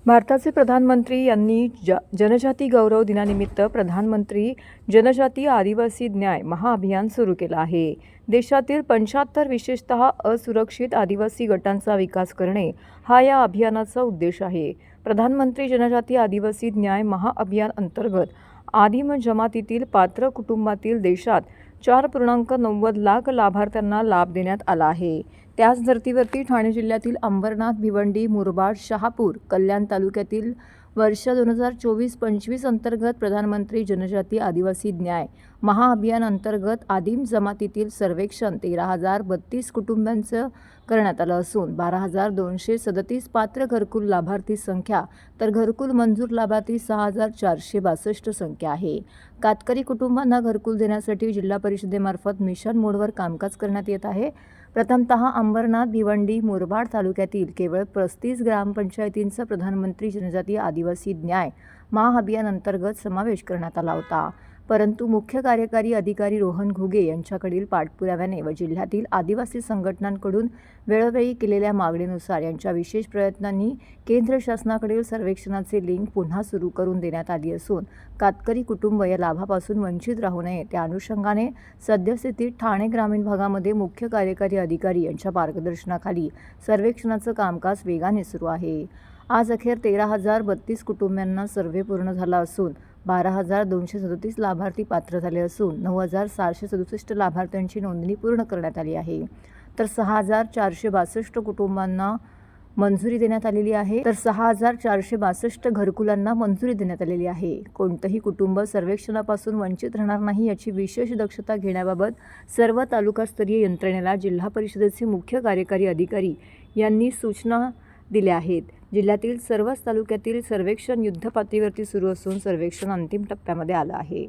भारताचे प्रधानमंत्री यांनी जनजाती गौरव दिनानिमित्त प्रधानमंत्री जनजातीय आदिवासी न्याय महाअभियान सुरू केलं आहे. देशातील 75 विशेषतः असुरक्षित आदिवासी गटांचा विकास करणे हा या अभियानाचा उद्देश आहे. प्रधानमंत्री जनजातीय आदिवासी न्याय महाअभियान अंतर्गत आदिम जमातीतील पात्र कुटुंबातील देशात 4.90 लाख लाभार्थ्यांना लाभ देण्यात आला आहे. त्याच धर्तीवरती ठाणे जिल्ह्यातील अंबरनाथ, भिवंडी, मुरबाड, शहापूर, कल्याण तालुक्यातील वर्ष 2024-25 अंतर्गत प्रधानमंत्री जनजातीय आदिवासी न्याय महाअभियान अंतर्गत आदिम जमातीतील सर्वेक्षण 13,032 कुटुंबांचं करण्यात आलं असून 12,237 पात्र घरकुल लाभार्थी संख्या तर घरकुल मंजूर लाभार्थी 6,462 संख्या आहे. कातकरी कुटुंबांना घरकुल देण्यासाठी जिल्हा परिषदेमार्फत मिशन मोडवर कामकाज करण्यात येत आहे. प्रथमतः अंबरनाथ, भिवंडी, मुरबाड तालुक्यातील केवळ 35 ग्रामपंचायतींचा प्रधानमंत्री जनजातीय आदिवासी न्याय महाअभियान अंतर्गत समावेश करण्यात आला होता. परंतु मुख्य कार्यकारी अधिकारी रोहन घुगे यांच्याकडील पाठपुराव्याने व जिल्ह्यातील आदिवासी संघटनांकडून वेळोवेळी केलेल्या मागणीनुसार यांच्या विशेष प्रयत्नांनी केंद्र शासनाकडील सर्वेक्षणाचे लिंक पुन्हा सुरू करून देण्यात आली असून कातकरी कुटुंब या लाभापासून वंचित राहू नये त्या अनुषंगाने सद्यस्थितीत ठाणे ग्रामीण भागामध्ये मुख्य कार्यकारी अधिकारी यांच्या मार्गदर्शनाखाली सर्वेक्षणाचं कामकाज वेगाने सुरू आहे. आज अखेर 13,032 कुटुंबांना सर्व्हे पूर्ण झाला असून 12,237 लाभार्थी पात्र झाले असून 9,767 लाभार्थ्यांची नोंदणी पूर्ण करण्यात आली आहे. तर 6,462 कुटुंबांना मंजुरी देण्यात आलेली आहे. तर 6,462 घरकुलांना मंजुरी देण्यात आलेली आहे. कोणतंही कुटुंब सर्वेक्षणापासून वंचित राहणार नाही याची विशेष दक्षता घेण्याबाबत सर्व तालुकास्तरीय यंत्रणेला जिल्हा परिषदेचे मुख्य कार्यकारी अधिकारी यांनी सूचना दिल्या आहेत. जिल्ह्यातील सर्वच तालुक्यातील सर्वेक्षण युद्धपातळीवरती सुरू असून सर्वेक्षण अंतिम टप्प्यामध्ये आलं आहे.